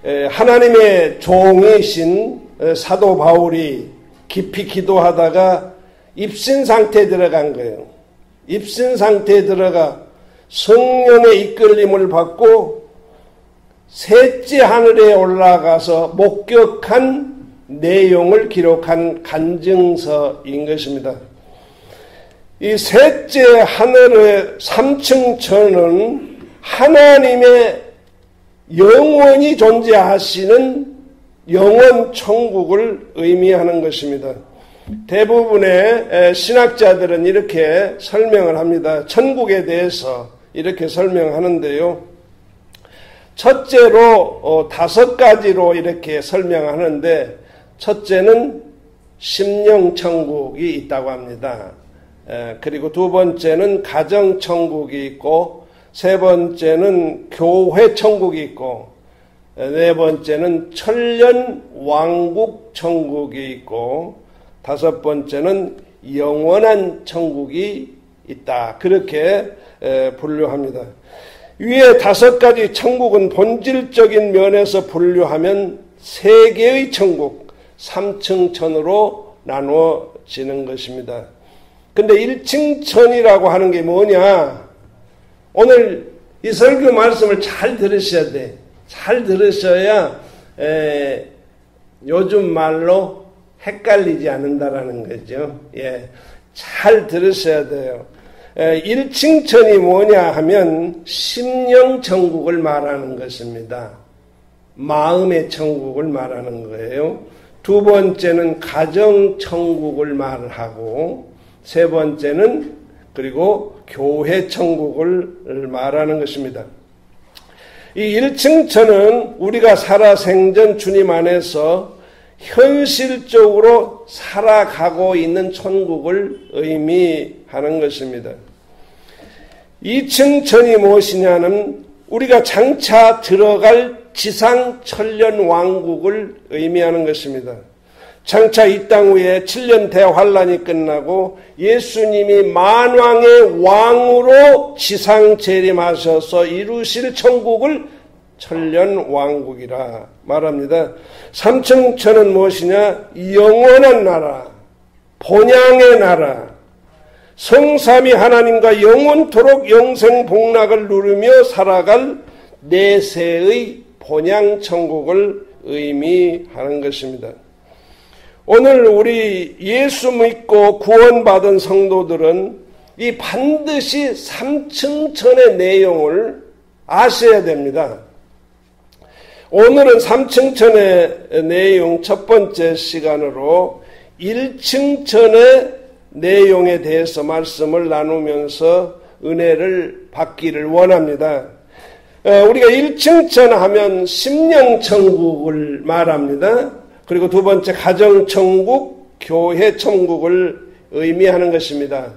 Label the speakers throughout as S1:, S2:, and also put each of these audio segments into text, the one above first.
S1: 하나님의 종이신 사도 바울이 깊이 기도하다가 입신 상태에 들어간 거예요. 입신 상태에 들어가 성령의 이끌림을 받고 셋째 하늘에 올라가서 목격한 내용을 기록한 간증서인 것입니다. 이 셋째 하늘의 3층 천은 하나님의 영원히 존재하시는 영원 천국을 의미하는 것입니다. 대부분의 신학자들은 이렇게 설명을 합니다. 천국에 대해서 이렇게 설명하는데요. 첫째로 5가지로 이렇게 설명하는데, 첫째는 심령천국이 있다고 합니다. 그리고 두 번째는 가정천국이 있고, 세 번째는 교회천국이 있고, 네 번째는 천년왕국천국이 있고, 다섯 번째는 영원한 천국이 있다. 그렇게 분류합니다. 위에 5가지 천국은 본질적인 면에서 분류하면 3개의 천국, 3층 천으로 나누어지는 것입니다. 근데 1층 천이라고 하는 게 뭐냐? 오늘 이 설교 말씀을 잘 들으셔야 돼. 잘 들으셔야 요즘 말로 헷갈리지 않는다라는 거죠. 예, 잘 들으셔야 돼요. 1층 천이 뭐냐 하면 심령 천국을 말하는 것입니다. 마음의 천국을 말하는 거예요. 두 번째는 가정 천국을 말하고, 세 번째는 그리고 교회 천국을 말하는 것입니다. 이 1층 천은 우리가 살아 생전 주님 안에서 현실적으로 살아가고 있는 천국을 의미하는 것입니다. 2층 천이 무엇이냐는 우리가 장차 들어갈 지상 천년 왕국을 의미하는 것입니다. 장차 이 땅 위에 7년 대환란이 끝나고 예수님이 만왕의 왕으로 지상 재림하셔서 이루실 천국을 천년 왕국이라 말합니다. 3층 천은 무엇이냐? 영원한 나라, 본향의 나라, 성삼위 하나님과 영원토록 영생 복락을 누리며 살아갈 내세의 본향 천국을 의미하는 것입니다. 오늘 우리 예수 믿고 구원받은 성도들은 이 반드시 3층 천의 내용을 아셔야 됩니다. 오늘은 3층 천의 내용 첫 번째 시간으로 1층 천의 내용에 대해서 말씀을 나누면서 은혜를 받기를 원합니다. 우리가 1층 천 하면 심령천국을 말합니다. 그리고 두 번째 가정천국, 교회천국을 의미하는 것입니다.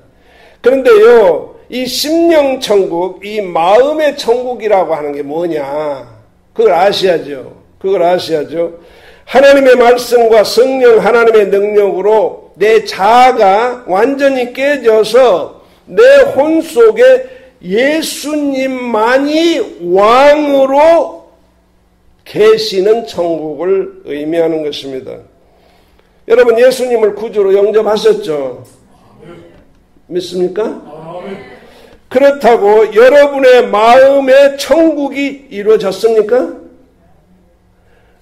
S1: 그런데요, 이 심령천국, 이 마음의 천국이라고 하는 게 뭐냐? 그걸 아셔야죠. 하나님의 말씀과 성령 하나님의 능력으로 내 자아가 완전히 깨져서 내 혼 속에 예수님만이 왕으로 계시는 천국을 의미하는 것입니다. 여러분, 예수님을 구주로 영접하셨죠? 믿습니까? 그렇다고 여러분의 마음의 천국이 이루어졌습니까?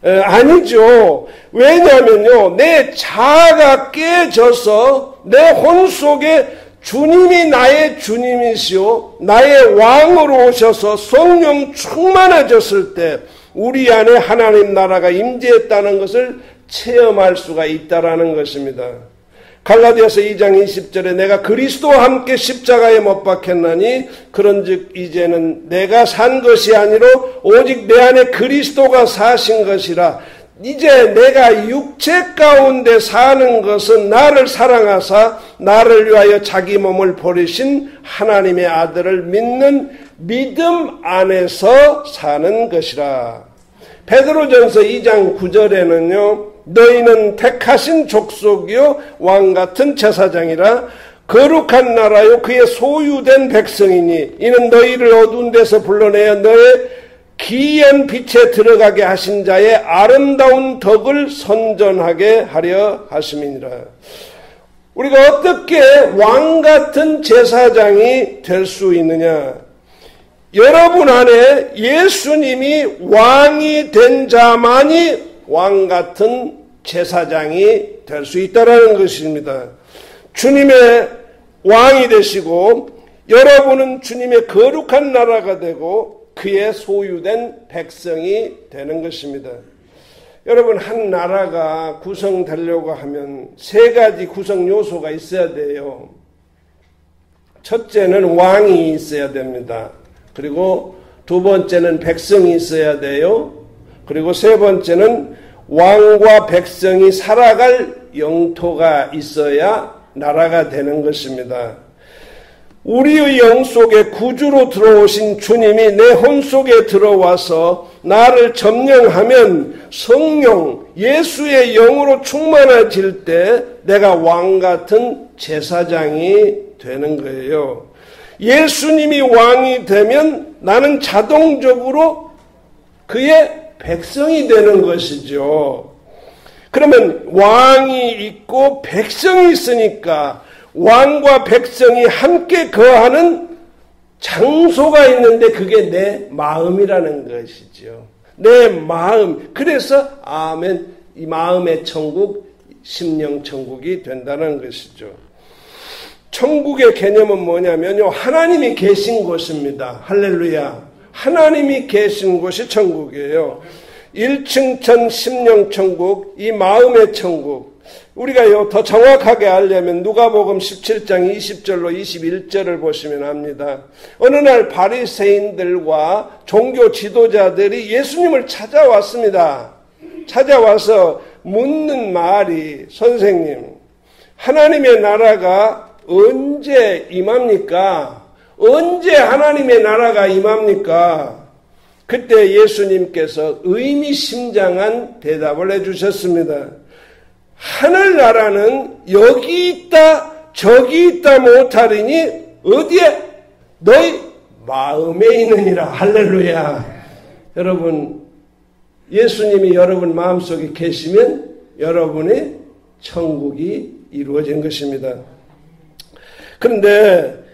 S1: 아니죠. 왜냐하면요, 내 자아가 깨져서 내 혼 속에 주님이 나의 주님이시오, 나의 왕으로 오셔서 성령 충만해졌을 때 우리 안에 하나님 나라가 임재했다는 것을 체험할 수가 있다라는 것입니다. 갈라디아서 2장 20절에 내가 그리스도와 함께 십자가에 못 박혔나니 그런즉 이제는 내가 산 것이 아니로 오직 내 안에 그리스도가 사신 것이라. 이제 내가 육체 가운데 사는 것은 나를 사랑하사 나를 위하여 자기 몸을 버리신 하나님의 아들을 믿는 믿음 안에서 사는 것이라. 베드로전서 2장 9절에는요. 너희는 택하신 족속이요 왕같은 제사장이라 거룩한 나라요 그의 소유된 백성이니 이는 너희를 어두운 데서 불러내어 너의 기이한 빛에 들어가게 하신 자의 아름다운 덕을 선전하게 하려 하심이니라. 우리가 어떻게 왕같은 제사장이 될 수 있느냐? 여러분 안에 예수님이 왕이 된 자만이 왕같은 제사장이 될 수 있다는 것입니다. 주님의 왕이 되시고 여러분은 주님의 거룩한 나라가 되고 그의 소유된 백성이 되는 것입니다. 여러분, 한 나라가 구성되려고 하면 세 가지 구성 요소가 있어야 돼요. 첫째는 왕이 있어야 됩니다. 그리고 두 번째는 백성이 있어야 돼요. 그리고 세 번째는 왕과 백성이 살아갈 영토가 있어야 나라가 되는 것입니다. 우리의 영 속에 구주로 들어오신 주님이 내 혼 속에 들어와서 나를 점령하면 성령 예수의 영으로 충만해질 때 내가 왕같은 제사장이 되는 거예요. 예수님이 왕이 되면 나는 자동적으로 그의 백성이 되는 것이죠. 그러면 왕이 있고 백성이 있으니까 왕과 백성이 함께 거하는 장소가 있는데 그게 내 마음이라는 것이죠. 내 마음. 그래서 아멘, 이 마음의 천국, 심령 천국이 된다는 것이죠. 천국의 개념은 뭐냐면요, 하나님이 계신 곳입니다. 할렐루야. 하나님이 계신 곳이 천국이에요. 1층천 심령 천국, 이 마음의 천국. 우리가 더 정확하게 알려면 누가복음 17장 20절로 21절을 보시면 합니다. 어느 날 바리새인들과 종교 지도자들이 예수님을 찾아왔습니다. 찾아와서 묻는 말이, 선생님, 하나님의 나라가 언제 임합니까? 언제 하나님의 나라가 임합니까? 그때 예수님께서 의미심장한 대답을 해주셨습니다. 하늘나라는 여기 있다 저기 있다 못하리니 어디에? 너희 마음에 있느니라. 할렐루야. 여러분, 예수님이 여러분 마음속에 계시면 여러분의 천국이 이루어진 것입니다. 그런데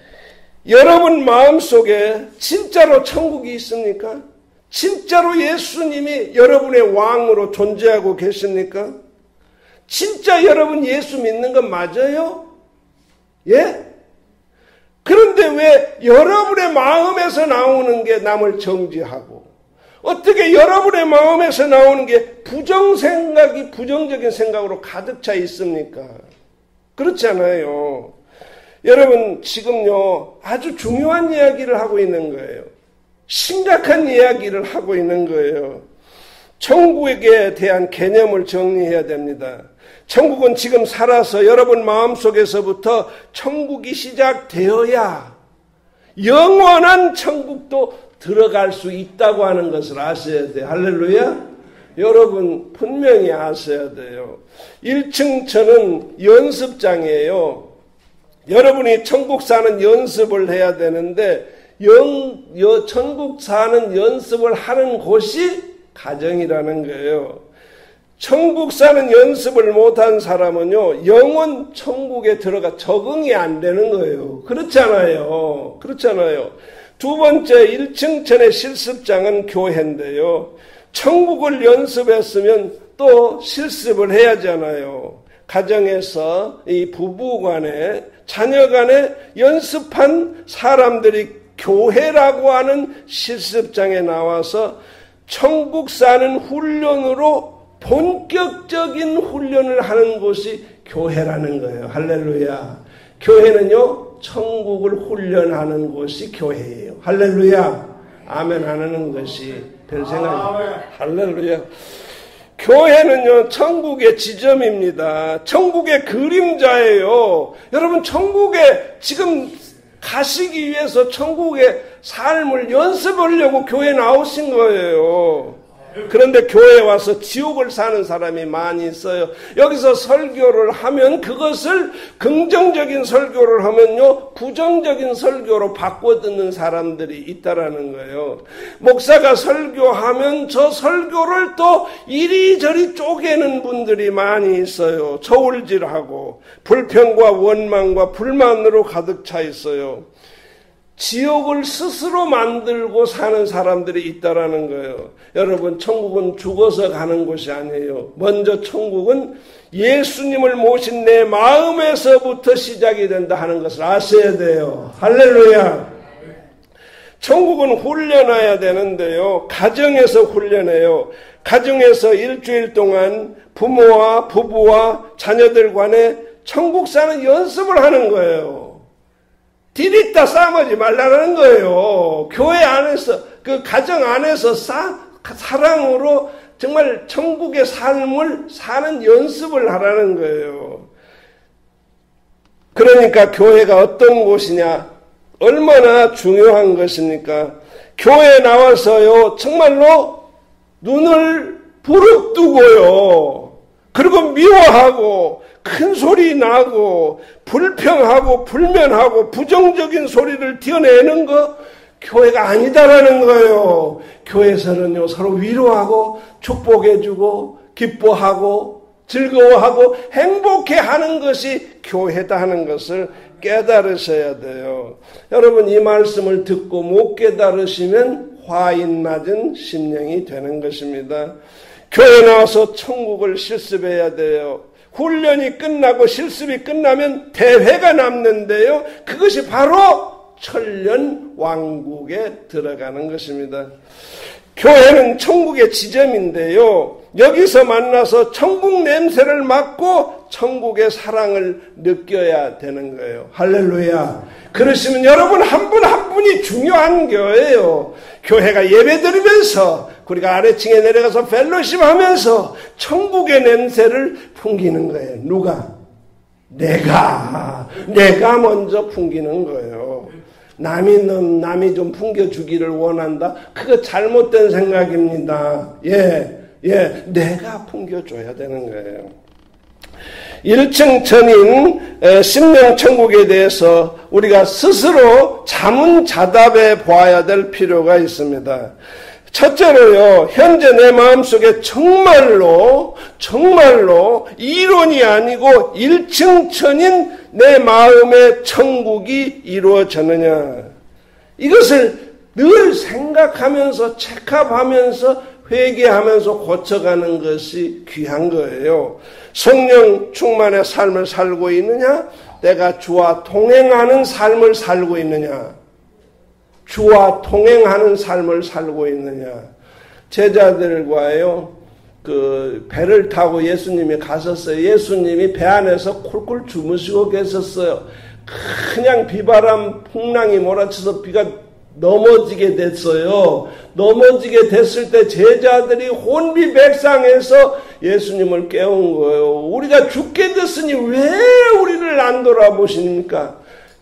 S1: 여러분 마음속에 진짜로 천국이 있습니까? 진짜로 예수님이 여러분의 왕으로 존재하고 계십니까? 진짜 여러분 예수 믿는 건 맞아요? 예? 그런데 왜 여러분의 마음에서 나오는 게 남을 정죄하고, 어떻게 여러분의 마음에서 나오는 게 부정생각이 부정적인 생각으로 가득 차 있습니까? 그렇지 않아요. 여러분, 지금요, 아주 중요한 이야기를 하고 있는 거예요. 심각한 이야기를 하고 있는 거예요. 천국에 대한 개념을 정리해야 됩니다. 천국은 지금 살아서 여러분 마음속에서부터 천국이 시작되어야 영원한 천국도 들어갈 수 있다고 하는 것을 아셔야 돼요. 할렐루야. 여러분 분명히 아셔야 돼요. 1층천은 연습장이에요. 여러분이 천국 사는 연습을 해야 되는데 천국 사는 연습을 하는 곳이 가정이라는 거예요. 천국 사는 연습을 못한 사람은요, 영원 천국에 들어가 적응이 안 되는 거예요. 그렇잖아요. 그렇잖아요. 두 번째 1층천의 실습장은 교회인데요. 천국을 연습했으면 또 실습을 해야 하잖아요. 가정에서 이 부부간에 자녀간에 연습한 사람들이 교회라고 하는 실습장에 나와서 천국 사는 훈련으로 본격적인 훈련을 하는 곳이 교회라는 거예요. 할렐루야. 교회는요, 천국을 훈련하는 곳이 교회예요. 할렐루야. 아멘 안 하는 것이 별 생각이. 할렐루야. 교회는요, 천국의 지점입니다. 천국의 그림자예요. 여러분, 천국에 지금 가시기 위해서 천국의 삶을 연습하려고 교회 나오신 거예요. 그런데 교회에 와서 지옥을 사는 사람이 많이 있어요. 여기서 설교를 하면 그것을 긍정적인 설교를 하면요, 부정적인 설교로 바꿔 듣는 사람들이 있다라는 거예요. 목사가 설교하면 저 설교를 또 이리저리 쪼개는 분들이 많이 있어요. 저울질하고 불평과 원망과 불만으로 가득 차 있어요. 지옥을 스스로 만들고 사는 사람들이 있다라는 거예요. 여러분, 천국은 죽어서 가는 곳이 아니에요. 먼저 천국은 예수님을 모신 내 마음에서부터 시작이 된다 하는 것을 아셔야 돼요. 할렐루야. 천국은 훈련해야 되는데요. 가정에서 훈련해요. 가정에서 일주일 동안 부모와 부부와 자녀들 간에 천국 사는 연습을 하는 거예요. 디리다 싸우지 말라는 거예요. 교회 안에서, 그 가정 안에서 사랑으로 정말 천국의 삶을 사는 연습을 하라는 거예요. 그러니까 교회가 어떤 곳이냐, 얼마나 중요한 것입니까? 교회에 나와서요, 정말로 눈을 부릅뜨고요, 그리고 미워하고 큰 소리 나고 불평하고 불면하고 부정적인 소리를 튀어내는 거 교회가 아니다라는 거예요. 교회에서는요, 서로 위로하고 축복해주고 기뻐하고 즐거워하고 행복해하는 것이 교회다 하는 것을 깨달으셔야 돼요. 여러분, 이 말씀을 듣고 못 깨달으시면 화인 맞은 심령이 되는 것입니다. 교회 나와서 천국을 실습해야 돼요. 훈련이 끝나고 실습이 끝나면 대회가 남는데요, 그것이 바로 천년 왕국에 들어가는 것입니다. 교회는 천국의 지점인데요, 여기서 만나서 천국 냄새를 맡고 천국의 사랑을 느껴야 되는 거예요. 할렐루야. 그러시면 여러분 한 분 한 분이 중요한 거예요. 교회가 예배드리면서 우리가 아래층에 내려가서 펠로십 하면서 천국의 냄새를 풍기는 거예요. 누가? 내가 먼저 풍기는 거예요. 남이 좀 풍겨주기를 원한다? 그거 잘못된 생각입니다. 내가 풍겨줘야 되는 거예요. 1층 전인 심령천국에 대해서 우리가 스스로 자문자답해 보아야 될 필요가 있습니다. 첫째로요, 현재 내 마음속에 정말로 이론이 아니고 1층 천인 내 마음의 천국이 이루어졌느냐, 이것을 늘 생각하면서 체크하면서 회개하면서 고쳐가는 것이 귀한 거예요. 성령 충만의 삶을 살고 있느냐, 내가 주와 동행하는 삶을 살고 있느냐, 주와 동행하는 삶을 살고 있느냐. 제자들과요, 그 배를 타고 예수님이 가셨어요. 예수님이 배 안에서 콜콜 주무시고 계셨어요. 그냥 비바람 풍랑이 몰아쳐서 비가 넘어지게 됐어요. 넘어지게 됐을 때 제자들이 혼비백상해서 예수님을 깨운 거예요. 우리가 죽게 됐으니 왜 우리를 안 돌아보십니까?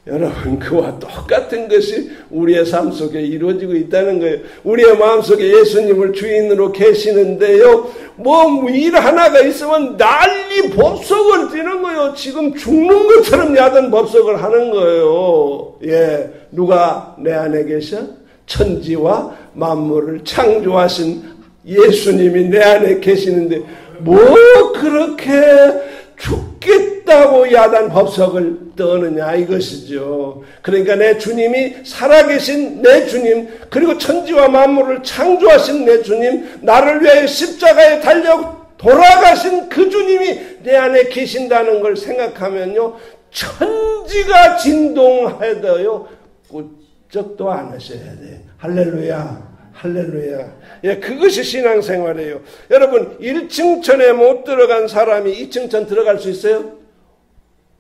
S1: 여러분, 그와 똑같은 것이 우리의 삶 속에 이루어지고 있다는 거예요. 우리의 마음속에 예수님을 주인으로 계시는데요, 일 하나가 있으면 난리 법석을 띠는 거예요. 지금 죽는 것처럼 야단 법석을 하는 거예요. 누가 내 안에 계셔? 천지와 만물을 창조하신 예수님이 내 안에 계시는데 뭐 그렇게 죽겠다고 야단 법석을 떠느냐, 이것이죠. 그러니까 내 주님이 살아계신 내 주님, 그리고 천지와 만물을 창조하신 내 주님, 나를 위하여 십자가에 달려 돌아가신 그 주님이 내 안에 계신다는 걸 생각하면요, 천지가 진동해도요 꿀쩍도 안 하셔야 돼. 할렐루야. 그것이 신앙생활이에요. 여러분, 1층 천에 못 들어간 사람이 2층 천 들어갈 수 있어요?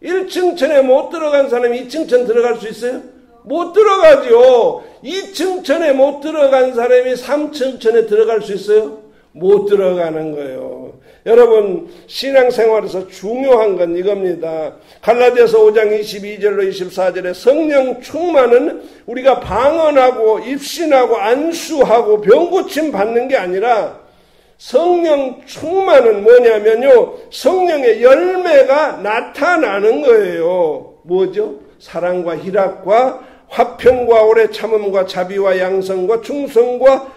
S1: 1층 천에 못 들어간 사람이 2층 천 들어갈 수 있어요? 못 들어가죠. 2층 천에 못 들어간 사람이 3층 천에 들어갈 수 있어요? 못 들어가는 거예요. 여러분, 신앙생활에서 중요한 건 이겁니다. 갈라디아서 5장 22절로 24절에 성령 충만은 우리가 방언하고 입신하고 안수하고 병고침 받는 게 아니라 성령 충만은 뭐냐면요, 성령의 열매가 나타나는 거예요. 뭐죠? 사랑과 희락과 화평과 오래 참음과 자비와 양성과 충성과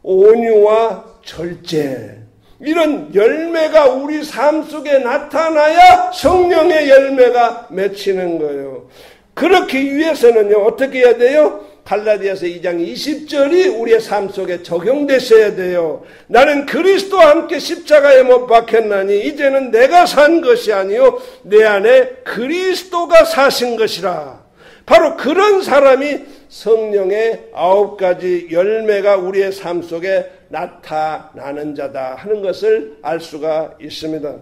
S1: 온유와 절제. 이런 열매가 우리 삶 속에 나타나야 성령의 열매가 맺히는 거예요. 그렇기 위해서는요, 어떻게 해야 돼요? 갈라디아서 2장 20절이 우리의 삶 속에 적용되셔야 돼요. 나는 그리스도와 함께 십자가에 못 박혔나니 이제는 내가 산 것이 아니요 내 안에 그리스도가 사신 것이라. 바로 그런 사람이 성령의 9가지 열매가 우리의 삶 속에 나타나는 자다 하는 것을 알 수가 있습니다.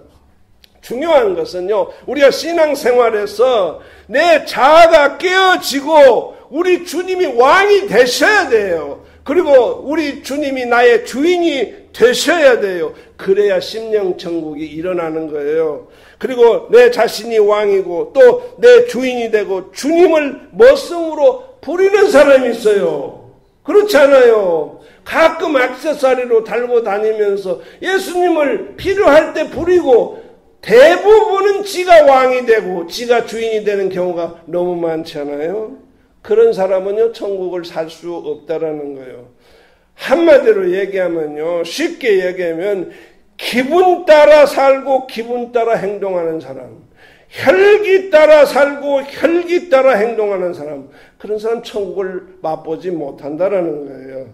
S1: 중요한 것은요, 우리가 신앙생활에서 내 자아가 깨어지고 우리 주님이 왕이 되셔야 돼요. 그리고 우리 주님이 나의 주인이 되셔야 돼요. 그래야 심령천국이 일어나는 거예요. 그리고 내 자신이 왕이고 또 내 주인이 되고 주님을 머슴으로 부리는 사람이 있어요. 그렇지 않아요? 가끔 액세서리로 달고 다니면서 예수님을 필요할 때 부리고 대부분은 지가 왕이 되고 지가 주인이 되는 경우가 너무 많잖아요. 그런 사람은요, 천국을 살 수 없다라는 거예요. 한마디로 얘기하면요, 쉽게 얘기하면 기분 따라 살고 기분 따라 행동하는 사람, 혈기 따라 살고 혈기 따라 행동하는 사람, 그런 사람 천국을 맛보지 못한다라는 거예요.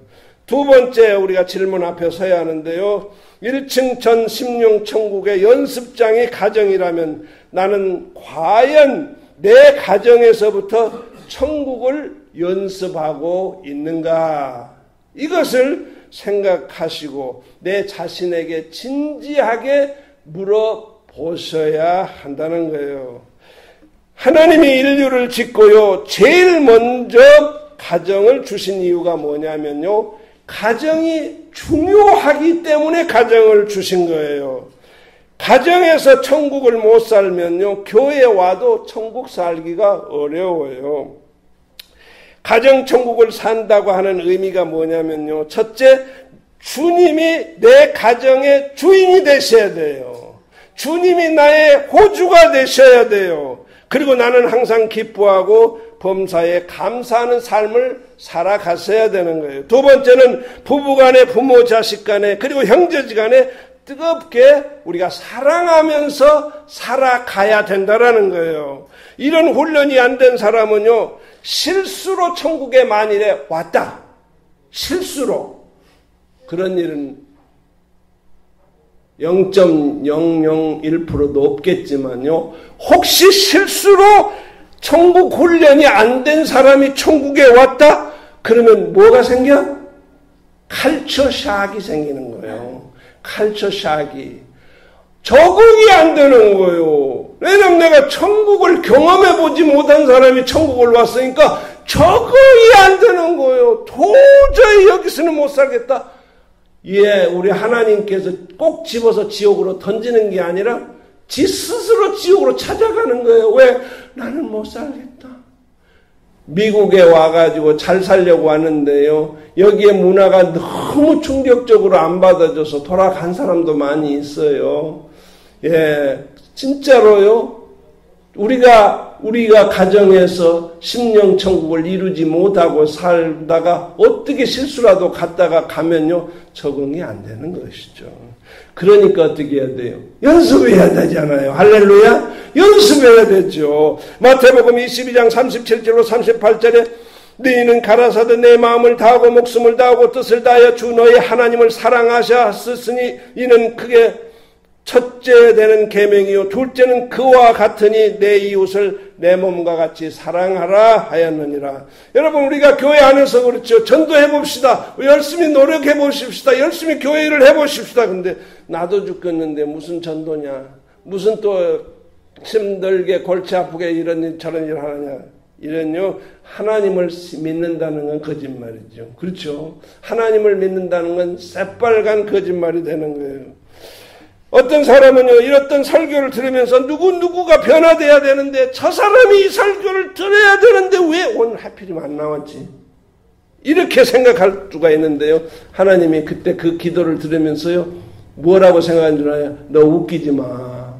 S1: 두 번째 우리가 질문 앞에 서야 하는데요, 1층 전 심령 천국의 연습장이 가정이라면 나는 과연 내 가정에서부터 천국을 연습하고 있는가? 이것을 생각하시고 내 자신에게 진지하게 물어보셔야 한다는 거예요. 하나님이 인류를 짓고요, 제일 먼저 가정을 주신 이유가 뭐냐면요, 가정이 중요하기 때문에 가정을 주신 거예요. 가정에서 천국을 못 살면요, 교회에 와도 천국 살기가 어려워요. 가정 천국을 산다고 하는 의미가 뭐냐면요, 첫째, 주님이 내 가정의 주인이 되셔야 돼요. 주님이 나의 호주가 되셔야 돼요. 그리고 나는 항상 기뻐하고 범사에 감사하는 삶을 살아가셔야 되는 거예요. 두 번째는 부부간에, 부모 자식 간에, 그리고 형제지 간에 뜨겁게 우리가 사랑하면서 살아가야 된다라는 거예요. 이런 훈련이 안 된 사람은요, 실수로 천국에 만일에 왔다, 실수로, 그런 일은 0.001%도 없겠지만요, 혹시 실수로 천국 훈련이 안 된 사람이 천국에 왔다? 그러면 뭐가 생겨? 칼처 샥이 생기는 거예요. 칼처 샥이. 적응이 안 되는 거예요. 왜냐면 내가 천국을 경험해보지 못한 사람이 천국을 왔으니까 적응이 안 되는 거예요. 도저히 여기서는 못 살겠다. 예, 우리 하나님께서 꼭 집어서 지옥으로 던지는 게 아니라 지 스스로 지옥으로 찾아가는 거예요. 왜? 나는 못 살겠다. 미국에 와가지고 잘 살려고 왔는데요, 여기에 문화가 너무 충격적으로 안 받아줘서 돌아간 사람도 많이 있어요. 예, 진짜로요. 우리가 가정에서 심령 천국을 이루지 못하고 살다가 어떻게 실수라도 갔다가 가면요, 적응이 안 되는 것이죠. 그러니까 어떻게 해야 돼요? 연습해야 되잖아요. 할렐루야? 연습해야 되죠. 마태복음 22장 37절로 38절에 너희는 가라사대 내 마음을 다하고 목숨을 다하고 뜻을 다하여 주 너희 하나님을 사랑하셨으니 이는 그게 첫째 되는 계명이요 둘째는 그와 같으니 내 이웃을 내 몸과 같이 사랑하라 하였느니라. 여러분, 우리가 교회 안에서 그렇죠. 전도해 봅시다. 열심히 노력해 보십시다. 열심히 교회 일을 해 보십시다. 근데 나도 죽겠는데 무슨 전도냐, 무슨 또 힘들게 골치 아프게 이런 일 저런 일 하느냐. 이런요, 하나님을 믿는다는 건 거짓말이죠. 그렇죠. 하나님을 믿는다는 건 새빨간 거짓말이 되는 거예요. 어떤 사람은요, 이렇던 설교를 들으면서 누구가 변화돼야 되는데 저 사람이 이 설교를 들어야 되는데 왜 오늘 하필이면 안 나왔지? 이렇게 생각할 수가 있는데요. 하나님이 그때 그 기도를 들으면서요. 뭐라고 생각한 줄 아냐? 너 웃기지 마.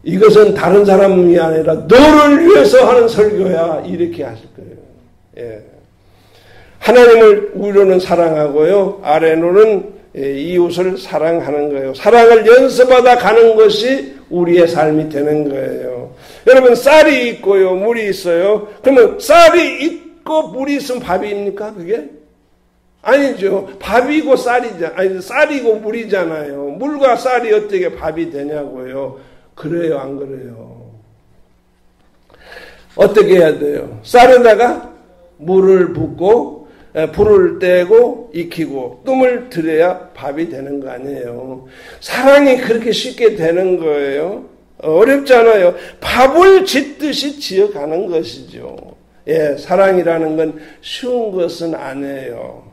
S1: 이것은 다른 사람이 아니라 너를 위해서 하는 설교야. 이렇게 하실 거예요. 예. 하나님을 위로는 사랑하고요. 아래로는 이웃을 사랑하는 거예요. 사랑을 연습하다 가는 것이 우리의 삶이 되는 거예요. 여러분 쌀이 있고요. 물이 있어요. 그러면 쌀이 있고 물이 있으면 밥입니까? 그게? 아니죠. 밥이고 쌀이고 물이잖아요. 물과 쌀이 어떻게 밥이 되냐고요. 그래요, 안 그래요? 어떻게 해야 돼요? 쌀에다가 물을 붓고 불을 떼고 익히고 뜸을 들여야 밥이 되는 거 아니에요. 사랑이 그렇게 쉽게 되는 거예요. 어렵잖아요. 밥을 짓듯이 지어가는 것이죠. 예, 사랑이라는 건 쉬운 것은 아니에요.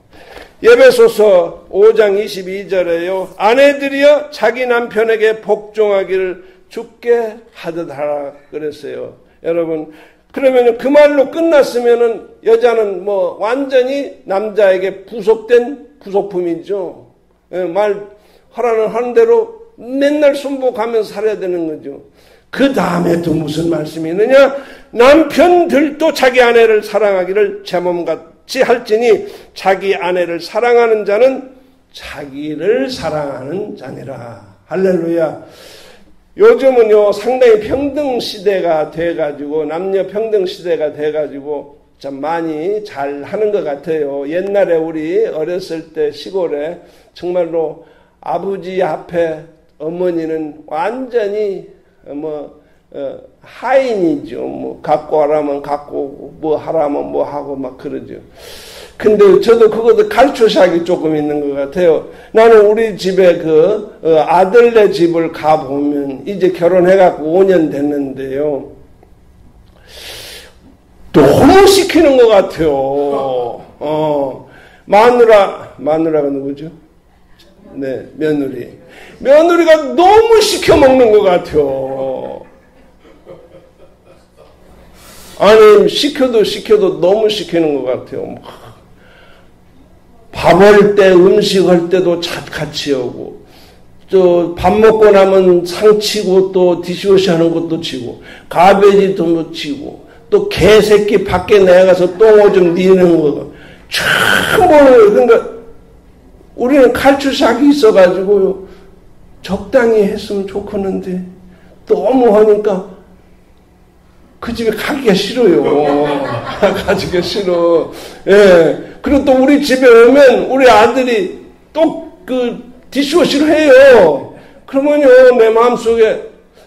S1: 에베소서 5장 22절에요. 아내들이여 자기 남편에게 복종하기를 주께 하듯 하라 그랬어요. 여러분 그러면 그 말로 끝났으면은 여자는 뭐 완전히 남자에게 부속된 부속품이죠. 예, 말 하라는 대로 맨날 순복하면서 살아야 되는 거죠. 그 다음에 또 무슨 말씀이 있느냐? 남편들도 자기 아내를 사랑하기를 제 몸같이 할지니 자기 아내를 사랑하는 자는 자기를 사랑하는 자니라. 할렐루야. 요즘은요 상당히 평등 시대가 돼가지고 남녀 평등 시대가 돼가지고 참 많이 잘 하는 것 같아요. 옛날에 우리 어렸을 때 시골에 정말로 아버지 앞에 어머니는 완전히 하인이죠. 뭐 갖고 와라면 갖고 오고 뭐 하라면 뭐 하고 막 그러죠. 근데 저도 그것도 갈초샥이 조금 있는 것 같아요. 나는 우리 집에 아들네 집을 가보면 이제 결혼해갖고 5년 됐는데요. 너무 시키는 것 같아요. 마누라가 누구죠? 네, 며느리가 너무 시켜 먹는 것 같아요. 아니, 시켜도 너무 시키는 것 같아요. 밥 할 때, 음식 할 때도 같이 하고, 밥 먹고 나면 상 치고, 또 디시워시 하는 것도 치고, 가베지도 뭐 치고, 또 개새끼 밖에 내가서 똥오줌 니는 거, 참 보는 거예요. 그러니까, 우리는 칼출삭이 있어가지고, 적당히 했으면 좋겠는데, 너무 하니까, 그 집에 가기가 싫어요. 가기가 싫어. 예. 그리고 또 우리 집에 오면 우리 아들이 또 디시워시를 해요. 그러면요, 내 마음속에,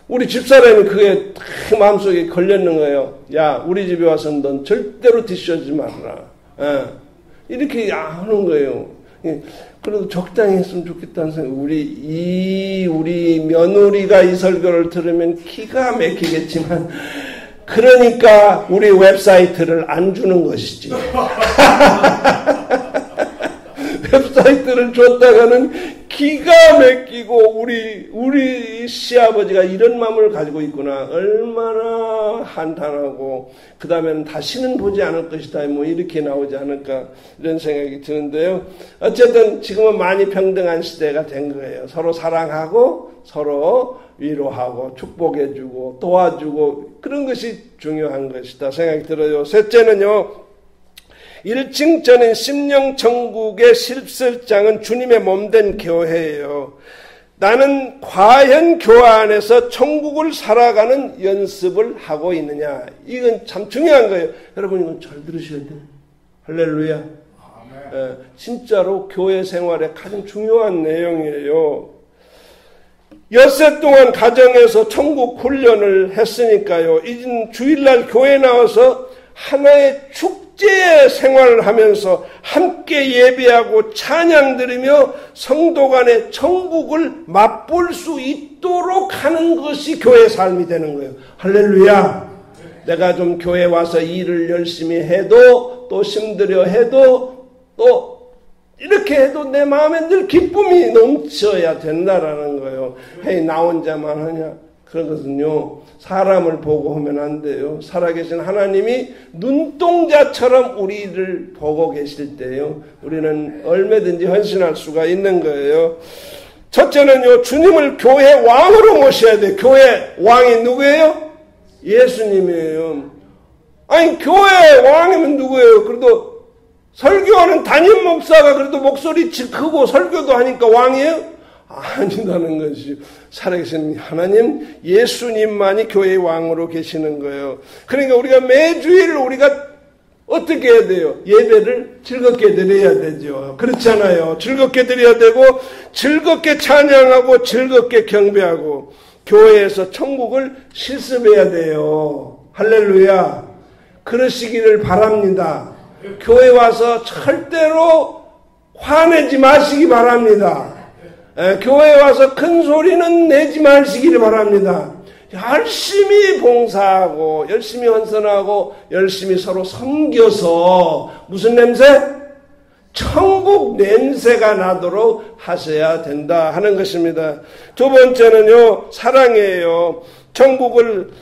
S1: 우리 집사람이 그게 딱 마음속에 걸렸는 거예요. 야, 우리 집에 와서 넌 절대로 디시워시 말아라. 예. 이렇게 하는 거예요. 예. 그래도 적당히 했으면 좋겠다는 생각. 우리 며느리가 이 설교를 들으면 기가 막히겠지만, 그러니까 우리 웹사이트를 안 주는 것이지. 웹사이트를 줬다가는 기가 막히고 우리 시아버지가 이런 마음을 가지고 있구나. 얼마나 한탄하고 그 다음에는 다시는 보지 않을 것이다. 뭐 이렇게 나오지 않을까 이런 생각이 드는데요. 어쨌든 지금은 많이 평등한 시대가 된 거예요. 서로 사랑하고 서로 위로하고 축복해주고 도와주고 그런 것이 중요한 것이다 생각이 들어요. 셋째는요. 1층 전인 심령천국의 17장은 주님의 몸된 교회예요. 나는 과연 교회 안에서 천국을 살아가는 연습을 하고 있느냐. 이건 참 중요한 거예요. 여러분 이건 잘 들으셔야 돼요. 할렐루야. 진짜로 교회 생활에 가장 중요한 내용이에요. 엿새 동안 가정에서 천국 훈련을 했으니까요. 이젠 주일날 교회 나와서 하나의 축제 생활을 하면서 함께 예배하고 찬양 드리며 성도 간의 천국을 맛볼 수 있도록 하는 것이 교회 삶이 되는 거예요. 할렐루야. 내가 좀 교회 와서 일을 열심히 해도 또 힘들어 해도 또 이렇게 해도 내 마음에 늘 기쁨이 넘쳐야 된다라는 거예요. 헤이 나 혼자만 하냐? 그런 것은요, 사람을 보고 하면 안 돼요. 살아계신 하나님이 눈동자처럼 우리를 보고 계실 때요, 우리는 얼마든지 헌신할 수가 있는 거예요. 첫째는요, 주님을 교회 왕으로 모셔야 돼요. 교회 왕이 누구예요? 예수님이에요. 아니, 교회 왕이면 누구예요? 그래도 설교하는 담임 목사가 그래도 목소리 크고 설교도 하니까 왕이에요? 아니라는 것이 살아계신 하나님 예수님만이 교회의 왕으로 계시는 거예요. 그러니까 우리가 매주일 우리가 어떻게 해야 돼요? 예배를 즐겁게 드려야 되죠. 그렇잖아요. 즐겁게 드려야 되고 즐겁게 찬양하고 즐겁게 경배하고 교회에서 천국을 실습해야 돼요. 할렐루야. 그러시기를 바랍니다. 교회 와서 절대로 화내지 마시기 바랍니다. 교회에 와서 큰 소리는 내지 마시기를 바랍니다. 열심히 봉사하고 열심히 헌선하고 열심히 서로 섬겨서 무슨 냄새? 천국 냄새가 나도록 하셔야 된다 하는 것입니다. 두 번째는요, 사랑이에요. 천국을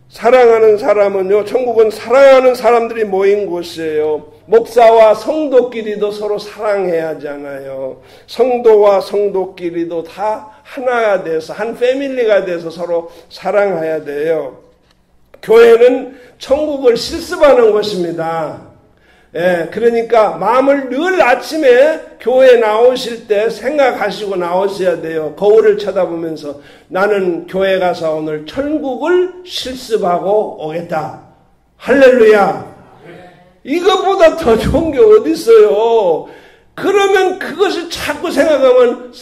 S1: 사랑하는 사람은요, 천국은 사랑하는 사람들이 모인 곳이에요. 목사와 성도끼리도 서로 사랑해야 하잖아요. 성도와 성도끼리도 다 하나가 돼서 한 패밀리가 돼서 서로 사랑해야 돼요. 교회는 천국을 실습하는 곳입니다. 예, 그러니까 마음을 늘 아침에 교회에 나오실 때 생각하시고 나오셔야 돼요. 거울을 쳐다보면서 나는 교회 가서 오늘 천국을 실습하고 오겠다. 할렐루야. 이것보다 더 좋은 게 어디 있어요. 그러면 그것을 자꾸 생각하면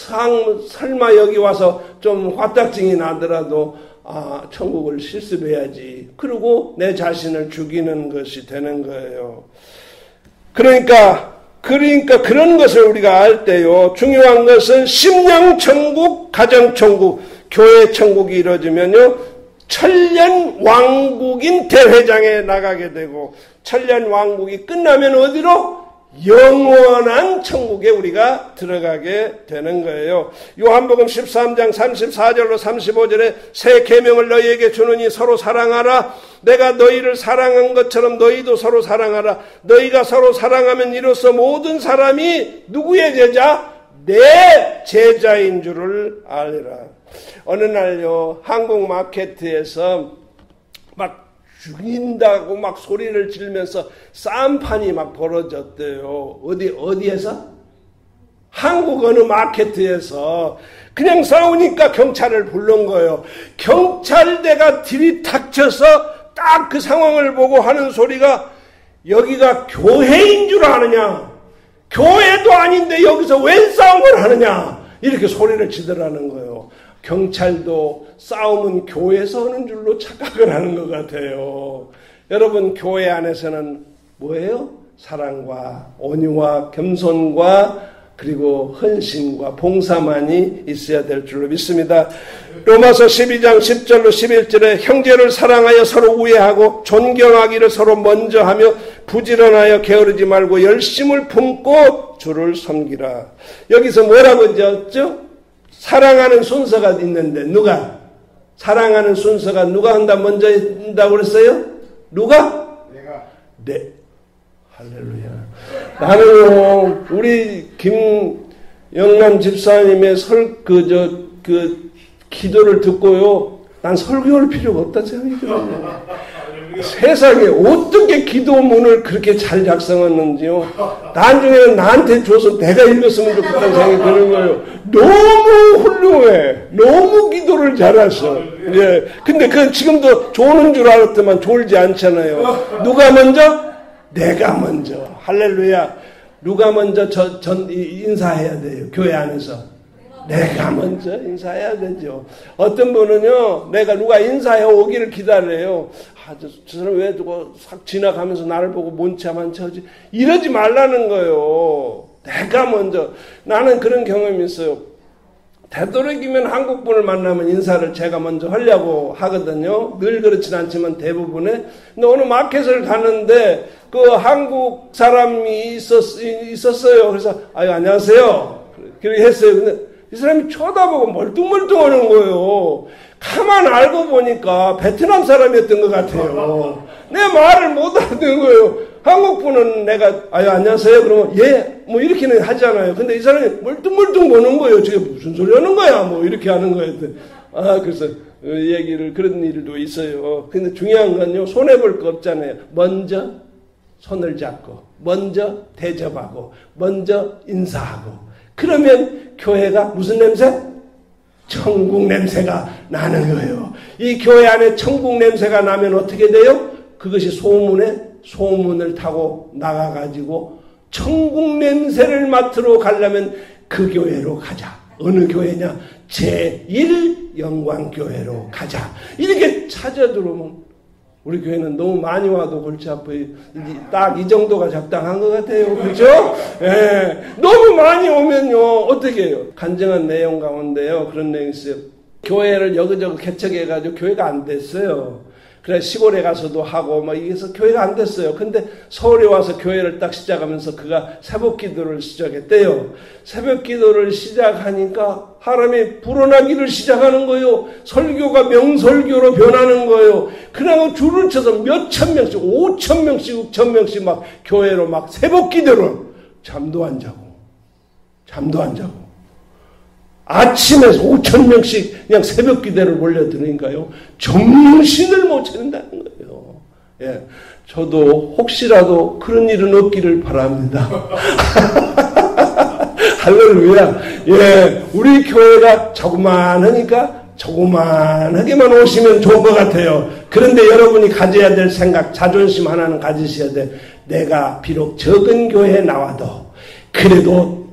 S1: 설마 여기 와서 좀 화딱증이 나더라도 천국을 실습해야지. 그리고 내 자신을 죽이는 것이 되는 거예요. 그러니까 그런 것을 우리가 알 때요, 중요한 것은 심령천국, 가정천국, 교회천국이 이루어지면요, 천년 왕국인 대회장에 나가게 되고, 천년 왕국이 끝나면 어디로? 영원한 천국에 우리가 들어가게 되는 거예요. 요한복음 13장 34절로 35절에 새 계명을 너희에게 주노니 서로 사랑하라. 내가 너희를 사랑한 것처럼 너희도 서로 사랑하라. 너희가 서로 사랑하면 이로써 모든 사람이 누구의 제자? 내 제자인 줄을 알리라. 어느 날요, 한국 마케트에서 막 죽인다고 막 소리를 지르면서 싸움판이 막 벌어졌대요. 어디에서? 한국 어느 마케트에서 그냥 싸우니까 경찰을 부른 거예요. 경찰대가 들이닥쳐서 딱 그 상황을 보고 하는 소리가 여기가 교회인 줄 아느냐? 교회도 아닌데 여기서 웬 싸움을 하느냐? 이렇게 소리를 지더라는 거예요. 경찰도 싸움은 교회에서 하는 줄로 착각을 하는 것 같아요. 여러분, 교회 안에서는 뭐예요? 사랑과 온유와 겸손과 그리고 헌신과 봉사만이 있어야 될 줄로 믿습니다. 로마서 12장 10절로 11절에 형제를 사랑하여 서로 우애하고 존경하기를 서로 먼저 하며 부지런하여 게으르지 말고 열심을 품고 주를 섬기라. 여기서 뭐라고 적었죠? 사랑하는 순서가 있는데 누가? 사랑하는 순서가 누가 한다 먼저 한다고 그랬어요? 누가?
S2: 내가.
S1: 네. 할렐루야. 나는 우리 김영남 집사님의 기도를 듣고요, 난 설교할 필요가 없다 생각이 들어요. 세상에 어떻게 기도문을 그렇게 잘 작성했는지요. 나중에는 나한테 줘서 내가 읽었으면 좋겠다는 생각이 드는 거예요. 너무 훌륭해. 너무 기도를 잘하셔. 예. 근데 그건 지금도 조는 줄 알았더만 졸지 않잖아요. 누가 먼저? 내가 먼저. 할렐루야. 누가 먼저 인사해야 돼요. 교회 안에서. 내가 먼저 인사해야 되죠. 어떤 분은요, 내가 누가 인사해 오기를 기다려요. 저 사람 왜 저거 싹 지나가면서 나를 보고 뭔차만 쳐지? 이러지 말라는 거예요. 내가 먼저. 나는 그런 경험이 있어요. 되도록이면 한국분을 만나면 인사를 제가 먼저 하려고 하거든요. 늘 그렇진 않지만 대부분에. 근데 오늘 마켓을 갔는데 그 한국 사람이 있었어요. 그래서 안녕하세요. 그렇게 했어요. 근데 이 사람이 쳐다보고 멀뚱멀뚱하는 거예요. 가만 알고 보니까 베트남 사람이었던 것 같아요. 내 말을 못 알아듣는 거예요. 한국 분은 내가 안녕하세요 그러면 예 뭐 이렇게는 하잖아요. 근데 이 사람이 멀뚱멀뚱 보는 거예요. 저게 무슨 소리 하는 거야 뭐 이렇게 하는 거예요. 그래서 얘기를 그런 일도 있어요. 근데 중요한 건요, 손해볼 거 없잖아요. 먼저 손을 잡고 먼저 대접하고 먼저 인사하고 그러면 교회가 무슨 냄새? 천국 냄새가 나는 거예요. 이 교회 안에 천국 냄새가 나면 어떻게 돼요? 그것이 소문을 타고 나가가지고 천국 냄새를 맡으러 가려면 그 교회로 가자. 어느 교회냐? 제1영광교회로 가자. 이렇게 찾아 들어오면 우리 교회는 너무 많이 와도 골치 아파요. 딱 이 정도가 적당한 것 같아요. 그렇죠? 예. 너무 많이 오면요. 어떻게 해요? 간증한 내용 가운데요. 그런 내용이 있어요. 교회를 여기저기 개척해가지고 교회가 안 됐어요. 그래 시골에 가서도 하고 막 이래서 교회가 안 됐어요. 근데 서울에 와서 교회를 딱 시작하면서 그가 새벽 기도를 시작했대요. 새벽 기도를 시작하니까 사람이 불어나기를 시작하는 거예요. 설교가 명설교로 변하는 거예요. 그냥 줄을 쳐서 몇천 명씩, 5천 명씩, 6천 명씩 막 교회로 막 새벽 기도를 잠도 안 자고 아침에 5천 명씩 그냥 새벽 기도를 몰려드니까요. 정신을 못 차린다는 거예요. 예. 저도 혹시라도 그런 일은 없기를 바랍니다. 할렐루야. 예. 우리 교회가 조그만하게만 오시면 좋은 것 같아요. 그런데 여러분이 가져야 될 생각, 자존심 하나는 가지셔야 돼. 내가 비록 적은 교회에 나와도 그래도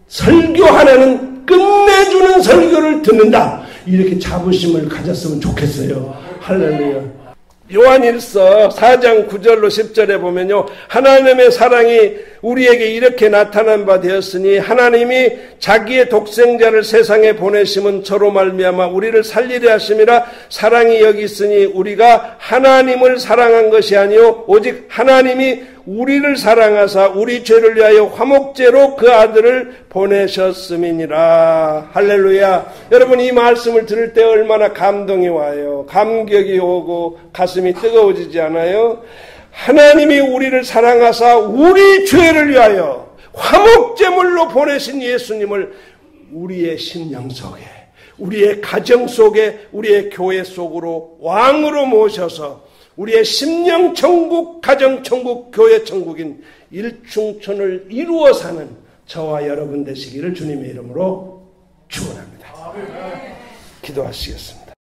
S1: 설교 하나는 끝내주는 설교를 듣는다. 이렇게 자부심을 가졌으면 좋겠어요. 할렐루야. 요한일서 4장 9절로 10절에 보면요. 하나님의 사랑이 우리에게 이렇게 나타난 바 되었으니 하나님이 자기의 독생자를 세상에 보내심은 저로 말미암아 우리를 살리려 하심이라. 사랑이 여기 있으니 우리가 하나님을 사랑한 것이 아니요 오직 하나님이 우리를 사랑하사 우리 죄를 위하여 화목제로 그 아들을 보내셨음이니라. 할렐루야. 여러분 이 말씀을 들을 때 얼마나 감동이 와요. 감격이 오고 가슴이 뜨거워지지 않아요? 하나님이 우리를 사랑하사 우리 죄를 위하여 화목제물로 보내신 예수님을 우리의 심령 속에, 우리의 가정 속에, 우리의 교회 속으로 왕으로 모셔서 우리의 심령 천국, 가정 천국, 교회 천국인 일충천을 이루어 사는 저와 여러분 되시기를 주님의 이름으로 축원합니다. 기도하시겠습니다.